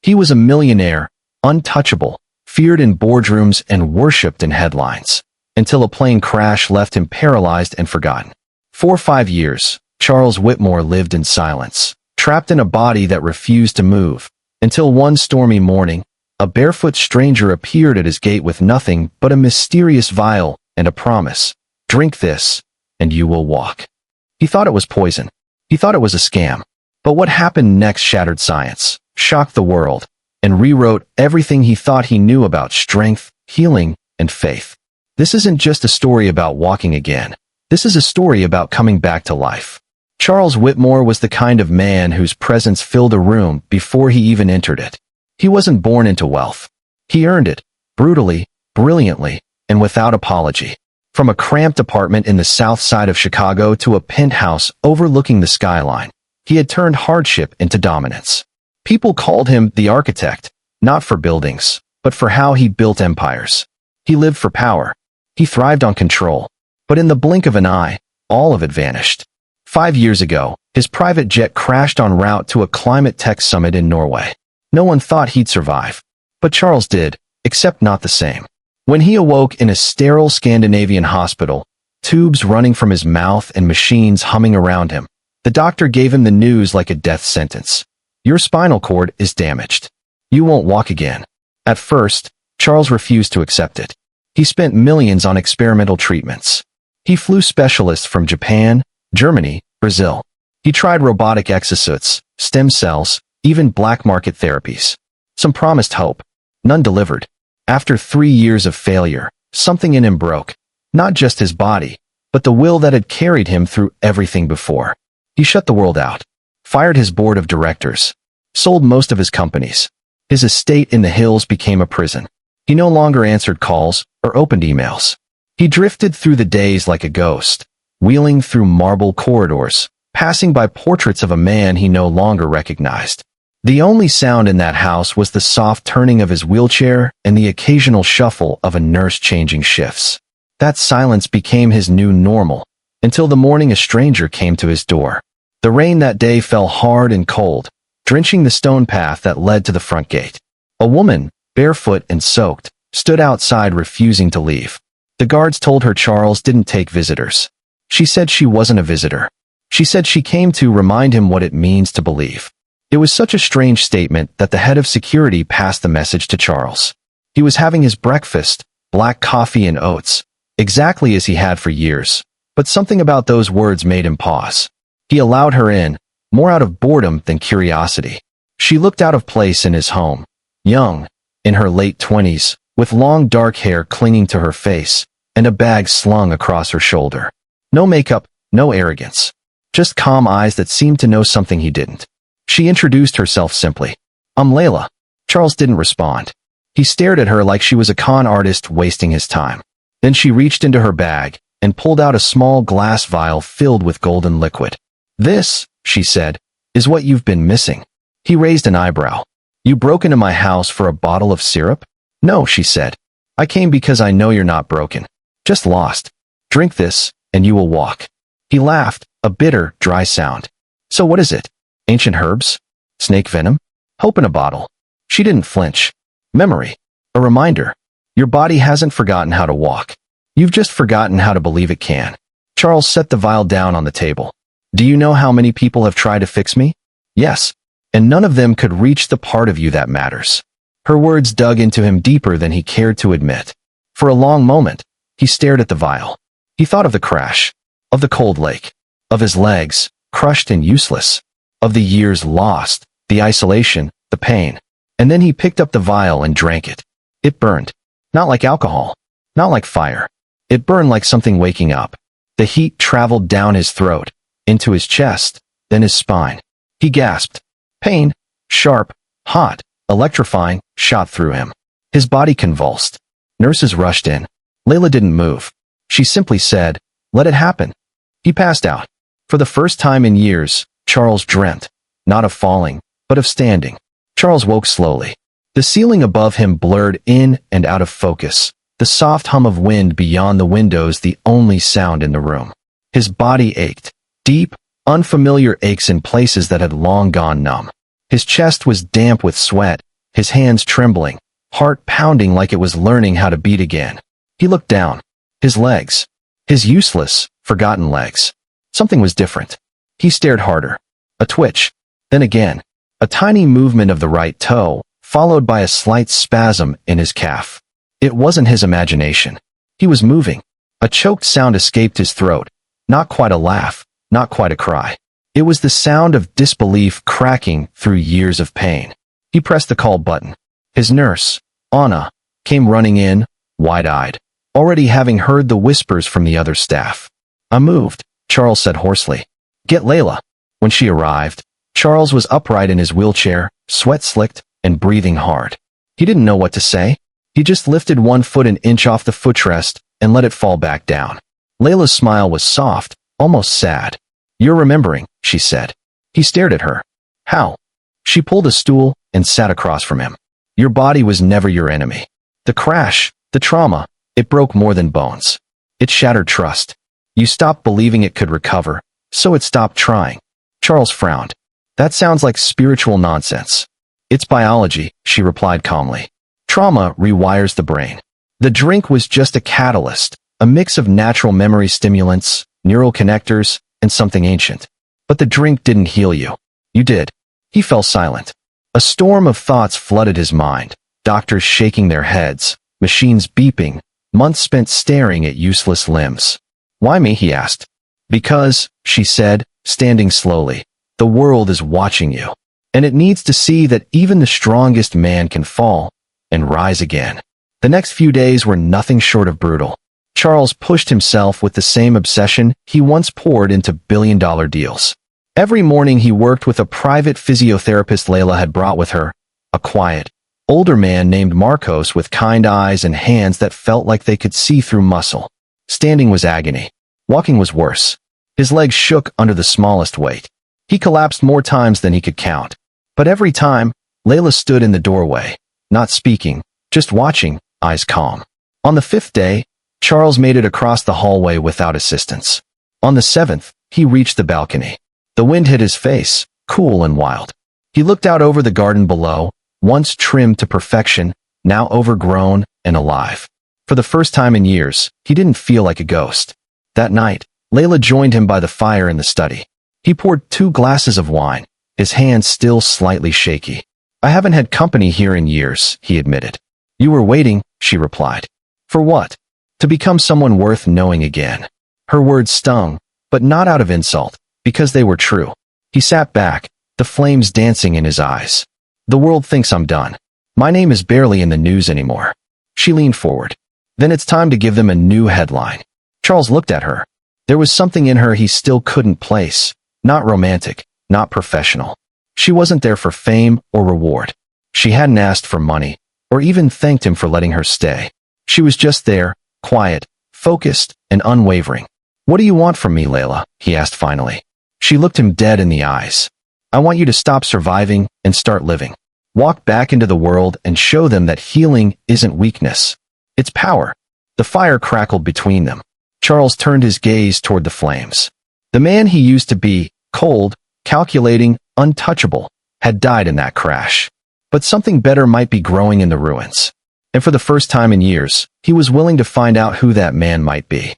He was a millionaire, untouchable, feared in boardrooms and worshipped in headlines, until a plane crash left him paralyzed and forgotten. For 5 years, Charles Whitmore lived in silence, trapped in a body that refused to move, until one stormy morning, a barefoot stranger appeared at his gate with nothing but a mysterious vial and a promise. Drink this, and you will walk. He thought it was poison. He thought it was a scam. But what happened next shattered science, shocked the world, and rewrote everything he thought he knew about strength, healing, and faith. This isn't just a story about walking again. This is a story about coming back to life. Charles Whitmore was the kind of man whose presence filled a room before he even entered it. He wasn't born into wealth. He earned it, brutally, brilliantly, and without apology. From a cramped apartment in the south side of Chicago to a penthouse overlooking the skyline, he had turned hardship into dominance. People called him the architect, not for buildings, but for how he built empires. He lived for power. He thrived on control. But in the blink of an eye, all of it vanished. 5 years ago, his private jet crashed en route to a climate tech summit in Norway. No one thought he'd survive. But Charles did, except not the same. When he awoke in a sterile Scandinavian hospital, tubes running from his mouth and machines humming around him, the doctor gave him the news like a death sentence. Your spinal cord is damaged. You won't walk again. At first, Charles refused to accept it. He spent millions on experimental treatments. He flew specialists from Japan, Germany, Brazil. He tried robotic exosuits, stem cells, even black market therapies. Some promised hope. None delivered. After 3 years of failure, something in him broke. Not just his body, but the will that had carried him through everything before. He shut the world out. Fired his board of directors. Sold most of his companies. His estate in the hills became a prison. He no longer answered calls or opened emails. He drifted through the days like a ghost, wheeling through marble corridors, passing by portraits of a man he no longer recognized. The only sound in that house was the soft turning of his wheelchair and the occasional shuffle of a nurse changing shifts. That silence became his new normal, until the morning a stranger came to his door. The rain that day fell hard and cold, drenching the stone path that led to the front gate. A woman, barefoot and soaked, stood outside refusing to leave. The guards told her Charles didn't take visitors. She said she wasn't a visitor. She said she came to remind him what it means to believe. It was such a strange statement that the head of security passed the message to Charles. He was having his breakfast, black coffee and oats, exactly as he had for years, but something about those words made him pause. He allowed her in, more out of boredom than curiosity. She looked out of place in his home, young, in her late 20s, with long dark hair clinging to her face, and a bag slung across her shoulder. No makeup, no arrogance. Just calm eyes that seemed to know something he didn't. She introduced herself simply. I'm Layla. Charles didn't respond. He stared at her like she was a con artist wasting his time. Then she reached into her bag and pulled out a small glass vial filled with golden liquid. This, she said, is what you've been missing. He raised an eyebrow. You broke into my house for a bottle of syrup? No, she said. I came because I know you're not broken. Just lost. Drink this, and you will walk. He laughed, a bitter, dry sound. So what is it? Ancient herbs? Snake venom? Hope in a bottle. She didn't flinch. Memory. A reminder. Your body hasn't forgotten how to walk. You've just forgotten how to believe it can. Charles set the vial down on the table. Do you know how many people have tried to fix me? Yes. And none of them could reach the part of you that matters. Her words dug into him deeper than he cared to admit. For a long moment, he stared at the vial. He thought of the crash, of the cold lake, of his legs, crushed and useless, of the years lost, the isolation, the pain. And then he picked up the vial and drank it. It burned. Not like alcohol. Not like fire. It burned like something waking up. The heat traveled down his throat, into his chest, then his spine. He gasped. Pain, sharp, hot, electrifying, shot through him. His body convulsed. Nurses rushed in. Layla didn't move. She simply said, "Let it happen." He passed out. For the first time in years, Charles dreamt, not of falling, but of standing. Charles woke slowly. The ceiling above him blurred in and out of focus, the soft hum of wind beyond the windows the only sound in the room. His body ached, deep, unfamiliar aches in places that had long gone numb. His chest was damp with sweat, his hands trembling, heart pounding like it was learning how to beat again. He looked down. His legs. His useless, forgotten legs. Something was different. He stared harder. A twitch. Then again. A tiny movement of the right toe, followed by a slight spasm in his calf. It wasn't his imagination. He was moving. A choked sound escaped his throat. Not quite a laugh, not quite a cry. It was the sound of disbelief cracking through years of pain. He pressed the call button. His nurse, Anna, came running in, wide-eyed, already having heard the whispers from the other staff. "I'm moved," Charles said hoarsely. "Get Layla." When she arrived, Charles was upright in his wheelchair, sweat-slicked, and breathing hard. He didn't know what to say. He just lifted one foot an inch off the footrest and let it fall back down. Layla's smile was soft, almost sad. "You're remembering," she said. He stared at her. "How?" She pulled a stool and sat across from him. "Your body was never your enemy. The crash, the trauma, it broke more than bones. It shattered trust. You stopped believing it could recover, so it stopped trying." Charles frowned. "That sounds like spiritual nonsense." "It's biology," she replied calmly. "Trauma rewires the brain. The drink was just a catalyst, a mix of natural memory stimulants, neural connectors, and something ancient. But the drink didn't heal you. You did." He fell silent. A storm of thoughts flooded his mind, doctors shaking their heads, machines beeping, months spent staring at useless limbs. "Why me?" he asked. "Because," she said, standing slowly, "the world is watching you. And it needs to see that even the strongest man can fall and rise again." The next few days were nothing short of brutal. Charles pushed himself with the same obsession he once poured into billion-dollar deals. Every morning he worked with a private physiotherapist Layla had brought with her, a quiet, older man named Marcos with kind eyes and hands that felt like they could see through muscle. Standing was agony. Walking was worse. His legs shook under the smallest weight. He collapsed more times than he could count. But every time, Layla stood in the doorway, not speaking, just watching, eyes calm. On the 5th day, Charles made it across the hallway without assistance. On the 7th, he reached the balcony. The wind hit his face, cool and wild. He looked out over the garden below, once trimmed to perfection, now overgrown and alive. For the first time in years, he didn't feel like a ghost. That night, Layla joined him by the fire in the study. He poured 2 glasses of wine, his hands still slightly shaky. "I haven't had company here in years," he admitted. "You were waiting," she replied. "For what?" "To become someone worth knowing again." Her words stung, but not out of insult, because they were true. He sat back, the flames dancing in his eyes. "The world thinks I'm done. My name is barely in the news anymore." She leaned forward. "Then it's time to give them a new headline." Charles looked at her. There was something in her he still couldn't place. Not romantic, not professional. She wasn't there for fame or reward. She hadn't asked for money, or even thanked him for letting her stay. She was just there, quiet, focused, and unwavering. "What do you want from me, Layla?" he asked finally. She looked him dead in the eyes. "I want you to stop surviving and start living. Walk back into the world and show them that healing isn't weakness. It's power." The fire crackled between them. Charles turned his gaze toward the flames. The man he used to be, cold, calculating, untouchable, had died in that crash. But something better might be growing in the ruins. And for the first time in years, he was willing to find out who that man might be.